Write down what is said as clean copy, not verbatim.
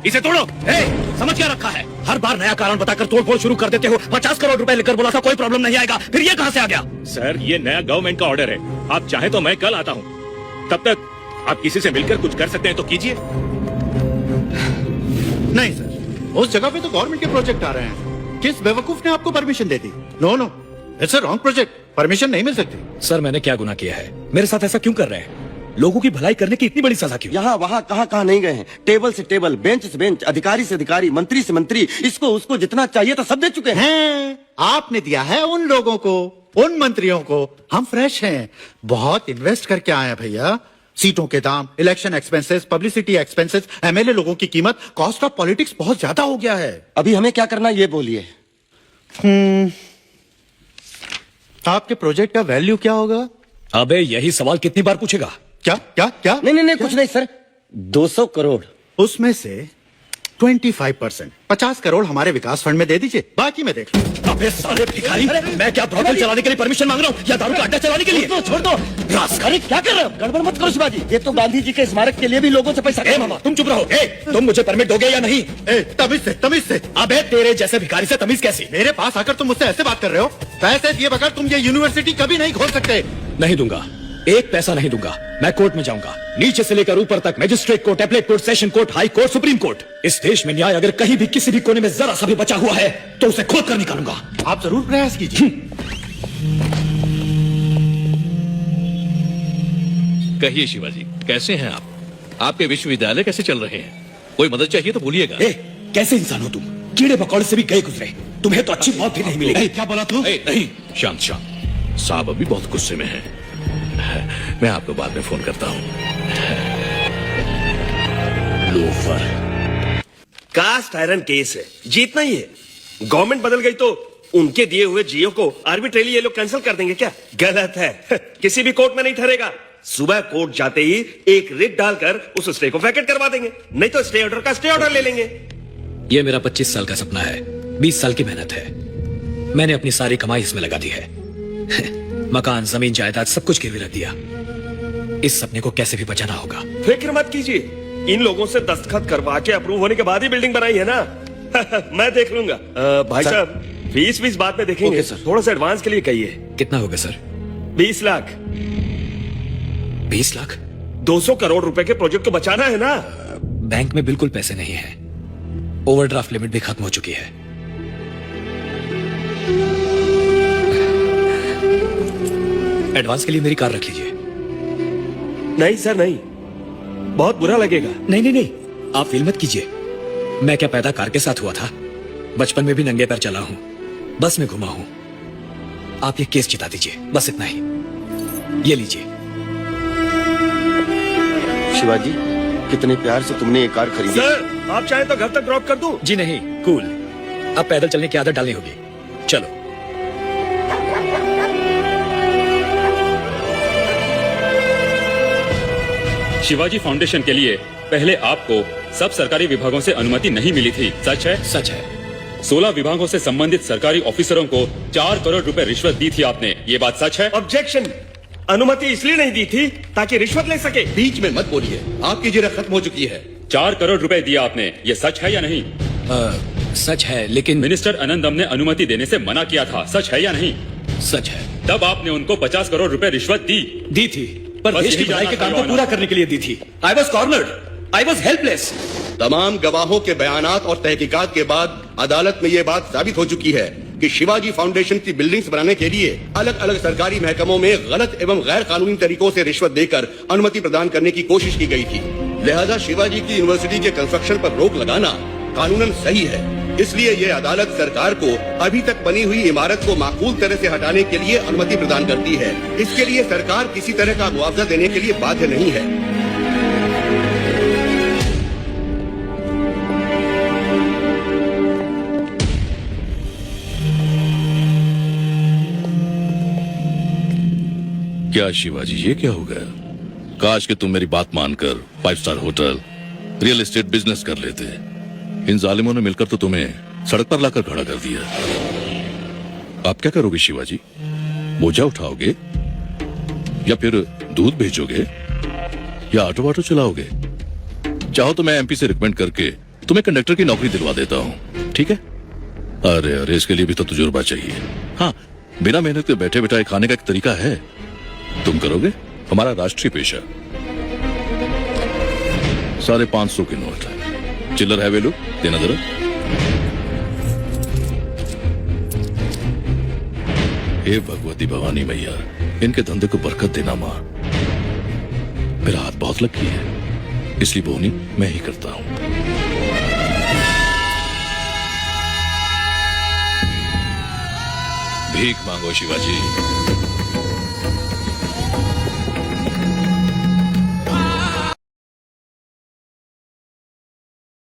इसे तोड़ो। समझ क्या रखा है? हर बार नया कारण बताकर तोड़फोड़ शुरू कर देते हो। 50 करोड़ रुपए लेकर बोला था कोई प्रॉब्लम नहीं आएगा, फिर ये कहां से आ गया? सर ये नया गवर्नमेंट का ऑर्डर है, आप चाहे तो मैं कल आता हूँ। तब तक आप किसी से मिलकर कुछ कर सकते हैं तो कीजिए। नहीं सर, उस जगह पे तो गवर्नमेंट के प्रोजेक्ट आ रहे हैं। किस बेवकूफ ने आपको परमिशन दे दी? No no, it's a wrong project, permission नहीं मिल सकती। सर मैंने क्या गुनाह किया है? मेरे साथ ऐसा क्यों कर रहे हैं? लोगों की भलाई करने की इतनी बड़ी सजा क्यों? यहाँ वहाँ कहाँ नहीं गए हैं। टेबल से टेबल, बेंच से बेंच, अधिकारी से अधिकारी, मंत्री से मंत्री, इसको उसको जितना चाहिए था सब दे चुके हैं। आपने दिया है उन लोगों को, उन मंत्रियों को। हम फ्रेश हैं, बहुत इन्वेस्ट करके आए हैं भैया। सीटों के दाम, election expenses, publicity expenses, MLA लोगों की कीमत, कॉस्ट ऑफ पॉलिटिक्स बहुत ज्यादा हो गया है। अभी हमें क्या करना ये बोलिए। आपके प्रोजेक्ट का वैल्यू क्या होगा? अबे यही सवाल कितनी बार पूछेगा? क्या क्या क्या? नहीं कुछ नहीं सर, 200 करोड़। उसमें से 25%, 50 करोड़ हमारे विकास फंड में दे दीजिए, बाकी मैं देख लूं। अबे साले भिखारी, मैं क्या ब्रोथल चलाने के लिए परमिशन मांग रहा हूँ या दारू का अड्डा चलाने के लिए? छोड़ दो। अरे क्या कर रहे हो? गड़बड़ मत करो शिवाजी, ये तो गांधी जी के स्मारक के लिए भी लोगों से पैसा। मामा तुम चुप रहो। तुम मुझे परमिट दोगे या नहीं? तमीज से। अबे तेरे जैसे भिखारी से तमीज कैसी? मेरे पास आकर तुम मुझसे ऐसे बात कर रहे हो? पैसे दिए बगैर तुम ये यूनिवर्सिटी कभी नहीं खोल सकते। नहीं दूंगा, एक पैसा नहीं दूंगा। मैं कोर्ट में जाऊंगा, नीचे से लेकर ऊपर तक, magistrate court, appellate court, session court, high court, supreme court. इस देश में न्याय अगर कहीं भी किसी भी कोने में जरा सा भी बचा हुआ है तो उसे खोद कर निकालूंगा। आप जरूर प्रयास कीजिए। कहिए शिवाजी, कैसे हैं आप? आपके विश्वविद्यालय कैसे चल रहे हैं? कोई मदद चाहिए तो बोलिएगा। कैसे इंसान हो तुम? कीड़े मकोड़े से भी गए गुजरे, तुम्हें तो अच्छी मौत भी नहीं मिलेगी। क्या बोला तू? नहीं, शांत शांत। साहब अभी बहुत गुस्से में हैं। मैं आपको बाद में फोन करता हूँ। लोफर। कास्ट आयरन केस है, जीतना ही है। गवर्नमेंट बदल गई तो उनके दिए हुए जियो को आर्बिट्रेली ये लोग कैंसिल कर देंगे क्या? गलत है। किसी भी कोर्ट में नहीं ठहरेगा। सुबह कोर्ट जाते ही एक रिट डालकर उस स्टे को वैकेट करवा देंगे, नहीं तो स्टे ऑर्डर का स्टे ऑर्डर ले लेंगे। ये मेरा 25 साल का सपना है, 20 साल की मेहनत है। मैंने अपनी सारी कमाई इसमें लगा दी है। मकान, जमीन, जायदाद सब कुछ गिरवी रख दिया। इस सपने को कैसे भी बचाना होगा। फिक्र मत कीजिए, इन लोगों से दस्तखत करवा के अप्रूव होने के बाद ही बिल्डिंग बनाई है ना। मैं देख लूंगा। भाई साहब फीस बाद में देखेंगे। थोड़ा सा एडवांस के लिए कहिए। कितना होगा सर? 20 लाख। 20 लाख? 200 करोड़ रुपए के प्रोजेक्ट को बचाना है ना। बैंक में बिल्कुल पैसे नहीं है, ओवरड्राफ्ट लिमिट भी खत्म हो चुकी है। एडवांस के लिए मेरी कार रख लीजिए। नहीं सर नहीं, बहुत बुरा लगेगा। नहीं, आप फील मत कीजिए। मैं क्या पैदा कार के साथ हुआ था? बचपन में भी नंगे पैर चला हूं, बस में घुमा हूं। आप ये केस जिता दीजिए, बस इतना ही। ये लीजिए। शिवाजी कितने प्यार से तुमने ये कार खरीदी। सर आप चाहे तो घर तक ड्रॉप कर दूं? जी नहीं, कूल। अब पैदल चलने की आदत डालनी होगी। चलो। शिवाजी फाउंडेशन के लिए पहले आपको सब सरकारी विभागों से अनुमति नहीं मिली थी, सच है? सच है। 16 विभागों से संबंधित सरकारी ऑफिसरों को 4 करोड़ रुपए रिश्वत दी थी आपने, ये बात सच है? ऑब्जेक्शन। अनुमति इसलिए नहीं दी थी ताकि रिश्वत ले सके। बीच में मत बोलिए, आपकी जिरह खत्म हो चुकी है। 4 करोड़ रुपए दिया आपने, ये सच है या नहीं? सच है, लेकिन मिनिस्टर आनंदम ने अनुमति देने से मना किया था, सच है या नहीं? सच है। तब आपने उनको 50 करोड़ रुपए रिश्वत दी थी, पर बस देश की यही भलाई के जानना काम को था, पूरा करने के लिए दी थी। I was cornered, I was helpless. तमाम गवाहों के बयानात और तहकीकात के बाद अदालत में यह बात साबित हो चुकी है कि शिवाजी फाउंडेशन की बिल्डिंग्स बनाने के लिए अलग अलग सरकारी महकमों में गलत एवं गैर कानूनी तरीकों से रिश्वत देकर अनुमति प्रदान करने की कोशिश की गई थी। लिहाजा शिवाजी की यूनिवर्सिटी के कंस्ट्रक्शन पर रोक लगाना कानूनन सही है। इसलिए ये अदालत सरकार को अभी तक बनी हुई इमारत को माकूल तरह से हटाने के लिए अनुमति प्रदान करती है। इसके लिए सरकार किसी तरह का मुआवजा देने के लिए बाध्य नहीं है। क्या शिवाजी, ये क्या हो गया? काश कि तुम मेरी बात मानकर 5 star hotel, real estate business कर लेते। इन जालिमों ने मिलकर तो तुम्हें सड़क पर लाकर खड़ा कर दिया। आप क्या करोगे शिवाजी? बोझा उठाओगे या फिर दूध बेचोगे या ऑटो वाटो चलाओगे? चाहो तो मैं एमपी से रिकमेंड करके तुम्हें कंडक्टर की नौकरी दिलवा देता हूँ, ठीक है? अरे अरे, इसके लिए भी तो तजुर्बा चाहिए। हाँ, बिना मेहनत के बैठे बैठाए खाने का एक तरीका है, तुम करोगे? हमारा राष्ट्रीय पेशा। 550 के नोट, चिल्लर है वेलू, देना जरा। हे भगवती भवानी मैया, इनके धंधे को बरकत देना मां। मेरा हाथ बहुत लकी है, इसलिए बोनी मैं ही करता हूं। भीख मांगो शिवाजी।